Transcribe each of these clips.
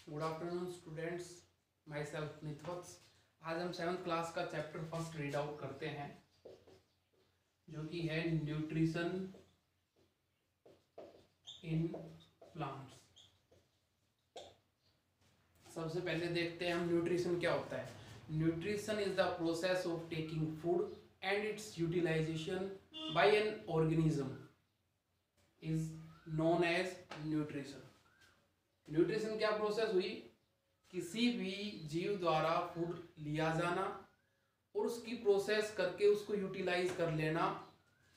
Good afternoon students, myself Nitvats. आज हम 7th class का चैप्टर फर्स्ट रीड आउट करते हैं जो कि है न्यूट्रिशन इन प्लांट्स। सबसे पहले देखते हैं हम न्यूट्रिशन क्या होता है। Nutrition is the process of taking food and its utilisation by an organism is known as nutrition. Nutrition क्या प्रोसेस हुई? किसी भी जीव द्वारा फूड लिया जाना और उसकी प्रोसेस करके उसको यूटिलाइज कर लेना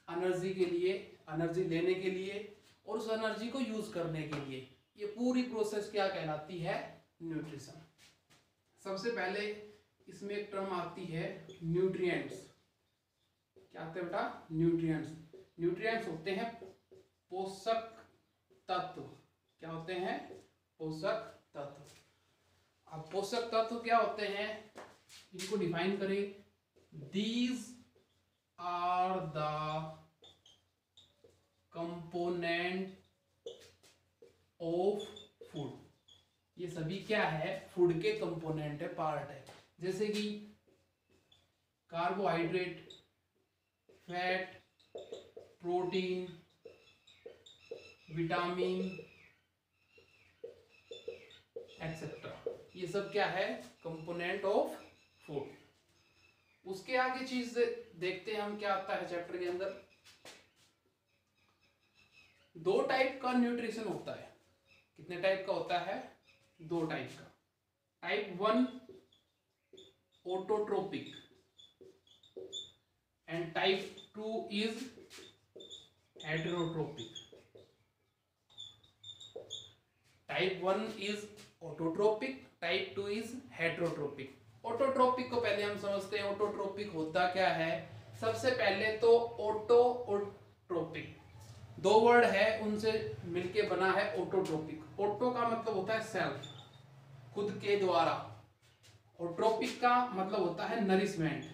एनर्जी के लिए, एनर्जी लेने के लिए और उस एनर्जी को यूज करने के लिए। ये पूरी प्रोसेस क्या कहलाती है? न्यूट्रिशन। सबसे पहले इसमें एक टर्म आती है न्यूट्रिएंट्स। क्या आते हैं बेटा? न्यूट्रिएंट्स। न्यूट्रिएंट्स होते हैं पोषक तत्व। क्या होते हैं? पोषक तत्व। अब पोषक तत्व क्या होते हैं, इनको डिफाइन करें। These are the component of food. ये सभी क्या है? फूड के कंपोनेंट है, पार्ट है। जैसे कि carbohydrate, fat, protein, vitamin etcetera. ये सब क्या है? Component of food. उसके आगे चीज देखते हैं हम क्या आता है चैप्टर के अंदर। दो टाइप का न्यूट्रिशन होता है। कितने टाइप का होता है? दो टाइप का। Type 1 autotrophic and type 2 is heterotrophic. Type 1 is autotrophic, type 2 is heterotrophic. Autotrophic को पहले हम समझते हैं। ऑटोट्रोपिक होता क्या है? सबसे पहले तो ऑटो और ट्रोपिक दो वर्ड है, उनसे मिलके बना है ऑटोट्रोपिक। ऑटो का मतलब होता है सेल्फ, खुद के द्वारा, और ट्रोपिक का मतलब होता है नरिशमेंट।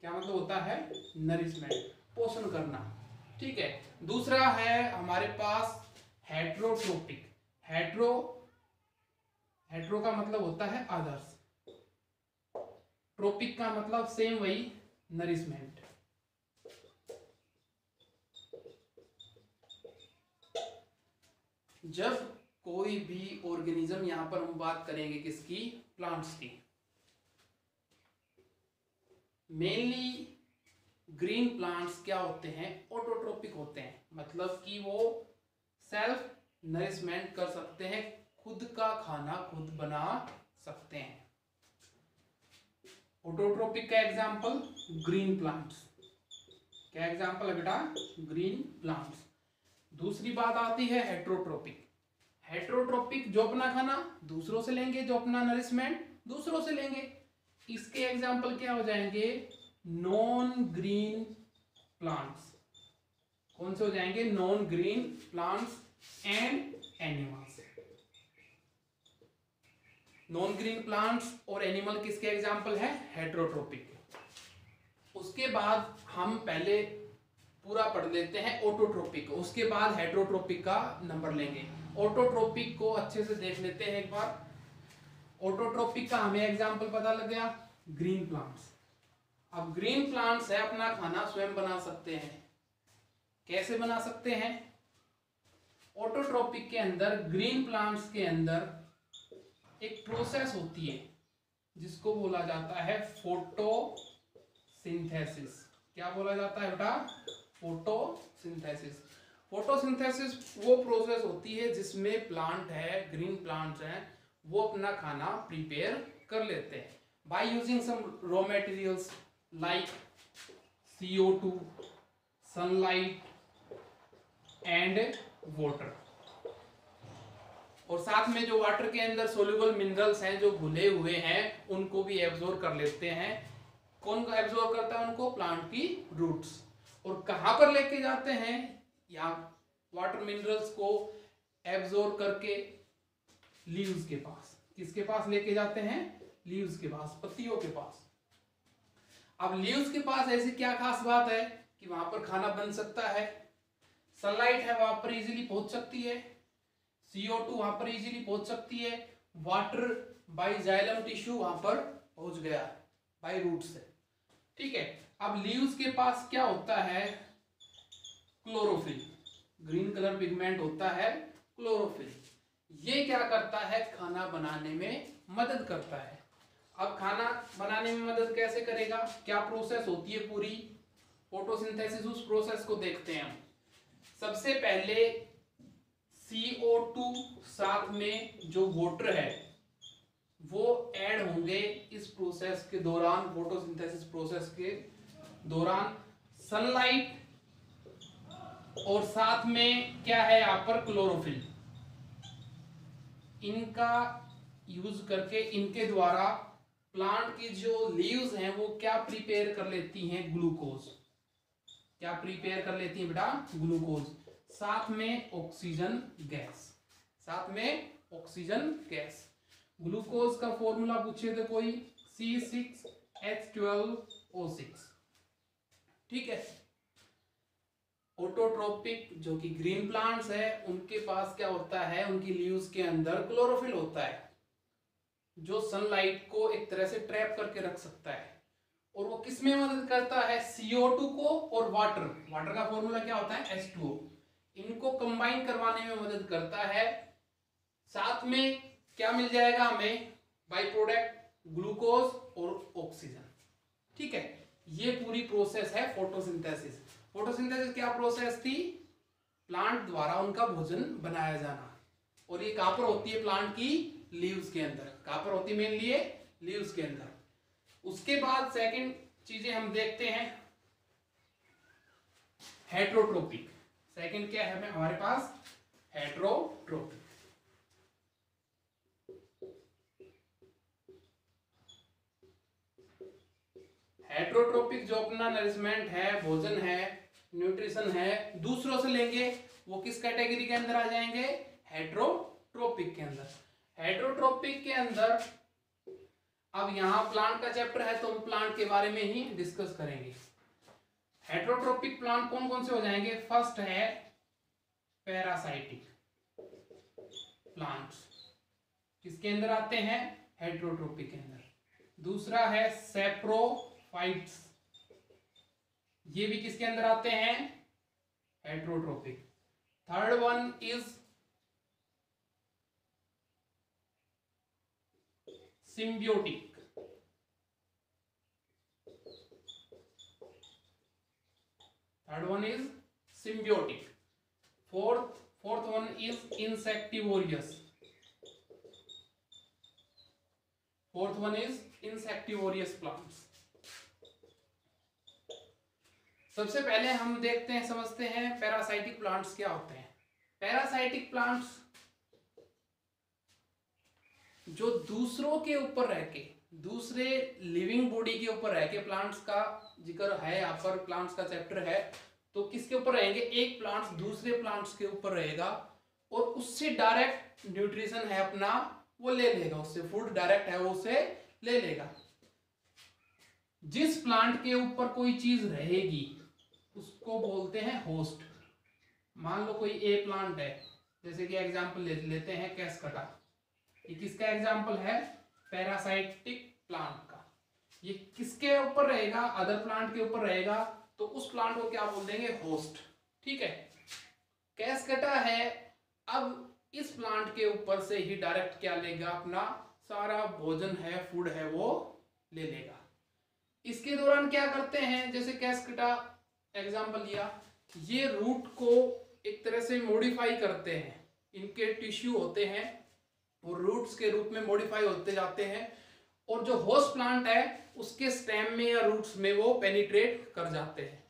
क्या मतलब होता है? नरिशमेंट, पोषण करना। ठीक है। दूसरा है हमारे पास हेटेरोट्रोपिक। हेटेरो का मतलब होता है अदर्स। ट्रोपिक का मतलब सेम वही, नरिशमेंट। जब कोई भी ऑर्गेनिज्म, यहां पर हम बात करेंगे किसकी? प्लांट्स की। मेनली ग्रीन प्लांट्स क्या होते हैं? ऑटोट्रोपिक होते हैं। मतलब कि वो सेल्फ नरिशमेंट कर सकते हैं, खुद का खाना खुद बना सकते हैं। ऑटोट्रोपिक का एग्जांपल ग्रीन प्लांट्स। क्या एग्जांपल है बेटा? Green plants. दूसरी बात आती है हेटेरोट्रोपिक। हेटेरोट्रोपिक जो अपना खाना दूसरों से लेंगे, जो अपना नरिशमेंट दूसरों से लेंगे। इसके एग्जांपल क्या हो जाएंगे? Non green plants. कौन से हो जाएंगे? Non green plants and animals. Non green plants और एनिमल किसके एग्जांपल है? हेटेरोट्रोपिक। उसके बाद हम पहले पूरा पढ़ लेते हैं ऑटोट्रोपिक, उसके बाद हेटेरोट्रोपिक का नंबर लेंगे। ऑटोट्रोपिक को अच्छे से देख लेते हैं एक बार। ऑटोट्रोपिक का हमें एग्जांपल पता लग गया, ग्रीन प्लांट्स। अब ग्रीन प्लांट्स है अपना खाना स्वयं बना सकते हैं। कैसे बना सकते हैं? ऑटोट्रोपिक के अंदर, ग्रीन प्लांट्स के अंदर एक प्रोसेस होती है जिसको बोला जाता है फोटोसिंथेसिस। क्या बोला जाता है बेटा? फोटोसिंथेसिस। फोटोसिंथेसिस वो प्रोसेस होती है जिसमें प्लांट है, ग्रीन प्लांट्स हैं, वो अपना खाना प्रिपेयर कर लेते हैं by using some raw materials like CO2, sunlight and water. और साथ में जो वाटर के अंदर सोल्यूबल मिनरल्स हैं, जो घुले हुए हैं, उनको भी एब्जॉर्ब कर लेते हैं। कौन को एब्जॉर्ब करता है उनको? प्लांट की रूट्स। और कहां पर लेके जाते हैं? या वाटर मिनरल्स को एब्जॉर्ब करके लीव्स के पास। किसके पास लेके जाते हैं? लीव्स के पास, पत्तियों के पास। अब लीव्स के पास ऐसी क्या खास बात है कि वहां पर खाना बन सकता है? सनलाइट है, वहां पर इजीली पहुंच सकती है। CO2 वहां पर इजीली पहुंच सकती है। वाटर बाय जाइलम टिश्यू वहां पर पहुंच गया बाय रूट से। ठीक है, अब लीव्स के पास क्या होता है, क्लोरोफिल, ग्रीन कलर पिगमेंट होता है क्लोरोफिल। ये क्या करता है, खाना बनाने में मदद करता है। अब खाना बनाने में मदद कैसे करेगा, क्या प्रोसेस होती है पूरी फोटोसिंथेसिस, उस प्रोसेस को देखते हैं हम। सबसे पहले CO2 साथ में जो वाटर है वो ऐड होंगे इस प्रोसेस के दौरान, फोटोसिंथेसिस प्रोसेस के दौरान। सनलाइट और साथ में क्या है यहाँ पर, क्लोरोफिल, इनका यूज करके इनके द्वारा प्लांट की जो लीव्स हैं वो क्या प्रिपेयर कर लेती हैं, ग्लूकोज। क्या प्रिपेयर कर लेती हैं बेटा, ग्लूकोज, साथ में ऑक्सीजन गैस, साथ में ऑक्सीजन गैस। ग्लूकोज का फॉर्मूला पूछे थे कोई, C6H12O6। ठीक है, ऑटोट्रोपिक जो कि ग्रीन प्लांट्स है उनके पास क्या होता है, उनकी लीव्स के अंदर क्लोरोफिल होता है जो सनलाइट को एक तरह से ट्रैप करके रख सकता है। और वो किसमें मदद करता है, CO2 को और वाटर, वाटर का फॉर्मूला क्या होता है, H2O, इनको कंबाइन करवाने में मदद करता है। साथ में क्या मिल जाएगा हमें, बाय प्रोडक्ट ग्लूकोज और ऑक्सीजन। ठीक है, ये पूरी प्रोसेस है फोटोसिंथेसिस। फोटोसिंथेसिस क्या प्रोसेस थी, प्लांट द्वारा उनका भोजन बनाया जाना। और ये कहां पर होती है, प्लांट की लीव्स के अंदर। कहां पर होती है, मेनली लीव्स के अंदर। उसके बाद सेकंड चीजें हम देखते हैं, हेट्रोट्रोपिक। सेकंड क्या है हमारे पास, हेट्रोट्रोपिक। हेट्रोट्रोपिक जो अपना नरिशमेंट है, भोजन है, न्यूट्रिशन है, दूसरों से लेंगे, वो किस कैटेगरी के अंदर आ जाएंगे, हेट्रोट्रोपिक के अंदर। हेट्रोट्रोपिक के अंदर अब यहां प्लांट का चैप्टर है तो हम प्लांट के बारे में ही डिस्कस करेंगे। हेट्रोट्रोपिक प्लांट कौन कौन से हो जाएंगे, फर्स्ट है पैरासाइटिक प्लांट्स, किसके अंदर आते हैं, हेट्रोट्रोपिक के अंदर। दूसरा है सैप्रोफाइट्स, ये भी किसके अंदर आते हैं, heterotrophic. Third one is symbiotic, third one is symbiotic. Fourth one is insectivorous, fourth one is insectivorous plants. सबसे पहले हम देखते हैं, समझते हैं पैरासाइटिक प्लांट्स क्या होते हैं। पैरासाइटिक प्लांट्स जो दूसरों के ऊपर रह के, दूसरे लिविंग बॉडी के ऊपर रह के, प्लांट्स का जिक्र है यहाँ पर, प्लांट्स का चैप्टर है, तो किसके ऊपर रहेंगे, एक प्लांट्स दूसरे प्लांट्स के ऊपर रहेगा और उससे डायरेक्ट न्यूट्रिशन है अपना वो ले लेगा, उससे फूड डायरेक्ट है वो उसे ले लेगा। जिस प्लांट के ऊपर कोई चीज रहेगी उसको बोलते हैं होस्ट। मान लो कोई ए प्लांट है, जैसे कि एग्जांपल लेते हैं कैस्कटा, ये किसका एग्जांपल है, पैरासाइटिक प्लांट का। ये किसके ऊपर रहेगा, अदर प्लांट के ऊपर रहेगा, तो उस प्लांट को क्या बोल देंगे, होस्ट। ठीक है, कैस्कटा है, अब इस प्लांट के ऊपर से ही डायरेक्ट क्या लेगा, अपना सारा भोजन है, फूड है, वो ले लेगा। इसके दौरान क्या करते हैं, जैसे कैस्कटा एग्जांपल लिया, ये रूट को एक तरह से मॉडिफाई करते हैं, इनके टिश्यू होते हैं और रूट्स के रूप में मॉडिफाई होते जाते हैं, और जो होस्ट प्लांट है उसके स्टेम में या रूट्स में वो पेनिट्रेट कर जाते हैं।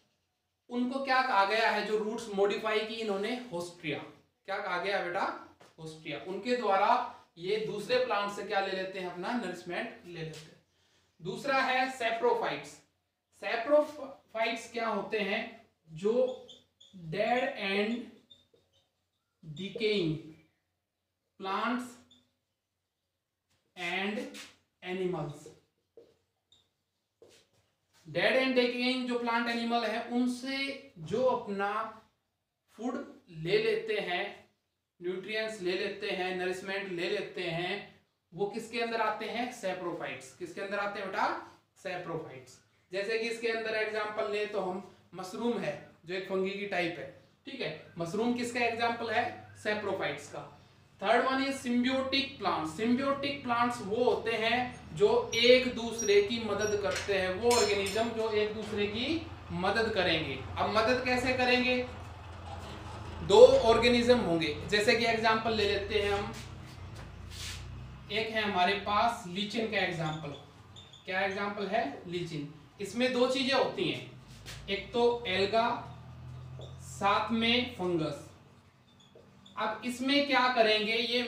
उनको क्या कहा गया है, जो रूट्स मॉडिफाई की इन्होंने, होस्ट्रिया। क्या कहा गया बेटा, होस्ट्रिया। उनके द्वारा ये दूसरे प्लांट से क्या ले लेते हैं, अपना नरिशमेंट ले लेते हैं। दूसरा है सैप्रोफाइट्स। सैप्रोफाइट्स क्या होते हैं, जो dead and decaying plants and animals, dead and decaying जो प्लांट एनिमल है उनसे जो अपना फूड ले लेते हैं, न्यूट्रिएंट्स ले लेते हैं, नरिशमेंट ले लेते हैं, वो किसके अंदर आते हैं? सैप्रोफाइट्स। किसके अंदर आते हैं बेटा? सैप्रोफाइट्स। जैसे कि इसके अंदर एग्जांपल ले तो हम मशरूम है जो एक फंगी की टाइप है, ठीक है, मशरूम किसका एग्जांपल है? सैप्रोफाइट्स का। Third one is symbiotic plants. Symbiotic plants वो होते हैं जो एक दूसरे की मदद करते हैं, वो ऑर्गेनिज्म जो एक दूसरे की मदद करेंगे। अब मदद कैसे करेंगे? दो ऑर्गेनिज्म होंगे, जैसे कि एग्जांपल ले लेते हैं हम, एक है हमारे पास लीचिन का एग्जांपल। क्या एग्जांपल है? लीचिन। इसमें दो चीजें होती हैं, एक तो एल्गा, साथ में फंगस। अब इसमें क्या करेंगे? ये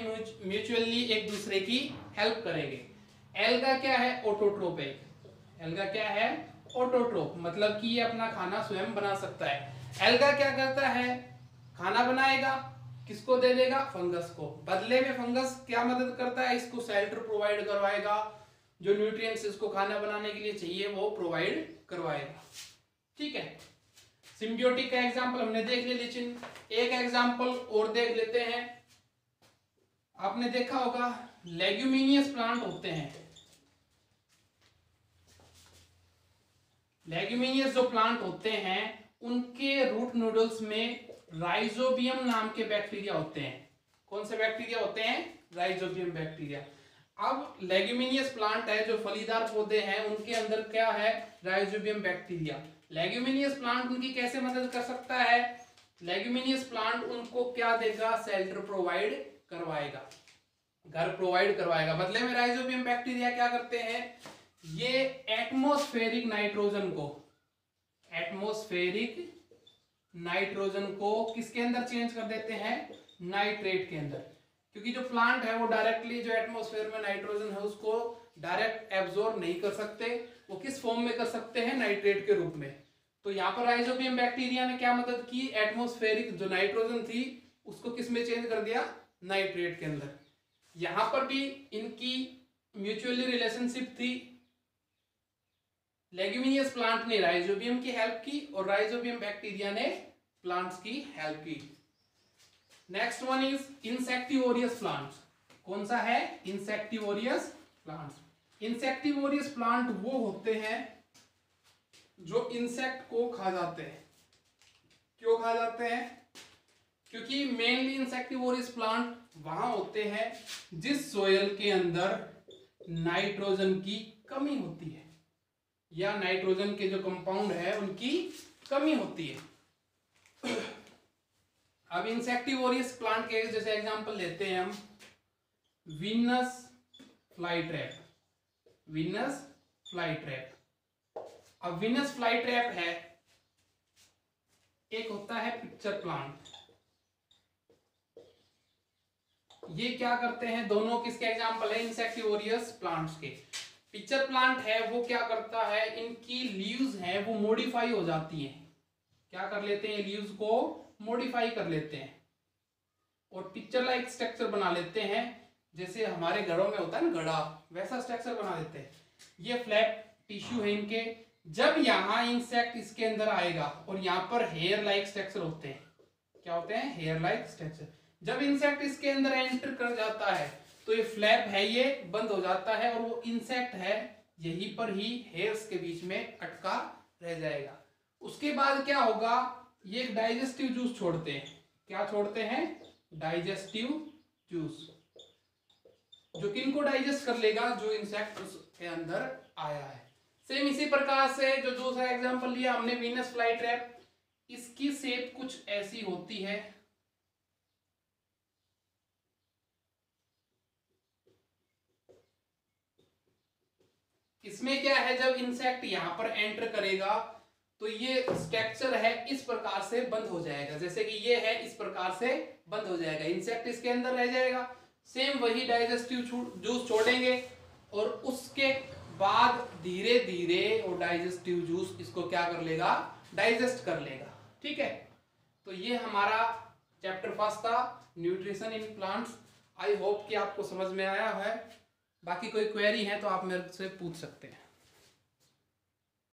म्यूचुअली एक दूसरे की हेल्प करेंगे। एल्गा क्या है? ऑटोट्रोप है। एल्गा क्या है? ऑटोट्रोप, मतलब कि ये अपना खाना स्वयं बना सकता है। एल्गा क्या करता है? खाना बनाएगा, किसको दे देगा? फंगस को। बदले में फंगस क्या मदद करता है? इसको शेल्टर प्रोवाइड करवाएगा, जो न्यूट्रिएंट्स इसको खाना बनाने के लिए चाहिए वो प्रोवाइड करवाएगा, ठीक है। सिम्बियोटिक का एग्जांपल हमने देख लिया लीचिन। एक एग्जांपल और देख लेते हैं। आपने देखा होगा लेग्यूमिनियस प्लांट होते हैं, लेग्यूमिनियस जो प्लांट होते हैं उनके रूट नूडल्स में राइजोबियम नाम के बैक्टीरिया होते हैं। कौन से बैक्टीरिया होते हैं? Rhizobium bacteria. अब लेग्यूमिनियस प्लांट है जो फलीदार पौधे हैं, उनके अंदर क्या है? Rhizobium bacteria. लेग्यूमिनियस प्लांट उनकी कैसे मदद कर सकता है? लेग्यूमिनियस प्लांट उनको क्या देगा? शेल्टर प्रोवाइड करवाएगा, घर प्रोवाइड करवाएगा। बदले में राइजोबियम बैक्टीरिया क्या करते हैं? ये एटमॉस्फेरिक नाइट्रोजन को किसके अंदर चेंज कर देते हैं? नाइट्रेट के अंदर। क्योंकि जो प्लांट है वो डायरेक्टली जो एटमॉस्फेयर में नाइट्रोजन है उसको डायरेक्ट एब्जॉर्ब नहीं कर सकते, वो किस फॉर्म में कर सकते हैं? नाइट्रेट के रूप में। तो यहाँ पर राइजोबियम बैक्टीरिया ने क्या मदद की? एटमॉस्फेरिक जो नाइट्रोजन थी उसको किस में चेंज कर दिया? नाइट्रेट के अंदर। यहां पर भी इनकी म्यूचुअली रिलेशनशिप थी। लेग्यूमिनियस प्लांट ने राइजोबियम की हेल्प की और राइजोबियम बैक्टीरिया ने प्लांट्स की हेल्प की। Next one is insectivorous plants. कौन सा है? इंसेक्टिवोरियस प्लांट्स। इंसेक्टिवोरियस प्लांट वो होते हैं जो इंसेक्ट को खा जाते हैं। क्यों खा जाते हैं? क्योंकि मेनली इंसेक्टिवोरियस प्लांट वहां होते हैं जिस सोयल के अंदर नाइट्रोजन की कमी होती है या नाइट्रोजन के जो कंपाउंड है उनकी कमी होती है। अब इंसेक्टिवोरियस प्लांट के जैसे एग्जांपल लेते हैं हम, Venus fly trap. Venus fly trap. अब वीनस फ्लाई ट्रैप है, एक होता है पिक्चर प्लांट। ये क्या करते हैं? दोनों किसके एग्जांपल है? इंसेक्टिवोरियस प्लांट्स के। पिक्चर प्लांट है वो क्या करता है? इनकी लीव्स हैं वो मॉडिफाई हो जाती हैं। क्या कर लेते हैं? लीव्स को मॉडिफाई कर लेते हैं और पिक्चर लाइक स्ट्रक्चर बना लेते हैं। जैसे हमारे घरों में होता है ना घड़ा, वैसा स्ट्रक्चर बना देते हैं। ये फ्लैप टिश्यू है इनके। जब यहाँ इंसेक्ट इसके अंदर आएगा और यहाँ पर हेयर लाइक स्ट्रक्चर होते हैं। क्या होते हैं? Hair like structure. जब इंसेक्ट इसके अंदर एंटर कर जाता है तो ये फ्लैप है ये बंद हो जाता है और वो इंसेक्ट है यहीं पर ही हेयर्स के बीच में अटका रह जाएगा। उसके बाद क्या होगा? ये एक डाइजेस्टिव जूस छोड़ते हैं। क्या छोड़ते हैं? डाइजेस्टिव जूस, जो किनको डाइजेस्ट कर लेगा? जो इंसेक्ट उसके अंदर आया है। सेम इसी प्रकार से जो दूसरा एग्जांपल लिया हमने वीनस फ्लाई ट्रैप, इसकी शेप कुछ ऐसी होती है। इसमें क्या है? जब इंसेक्ट यहां पर एंटर करेगा तो ये स्ट्रक्चर है इस प्रकार से बंद हो जाएगा। जैसे कि ये है इस प्रकार से बंद हो जाएगा, इंसेक्ट इसके अंदर रह जाएगा। सेम वही डाइजेस्टिव जूस छोड़ेंगे और उसके बाद धीरे धीरे वो डाइजेस्टिव जूस इसको क्या कर लेगा? डाइजेस्ट कर लेगा, ठीक है। तो ये हमारा चैप्टर फर्स्ट था, nutrition in plants. I hope कि आपको समझ में आया है। बाकी कोई क्वेरी है तो आप मेरे से पूछ सकते हैं।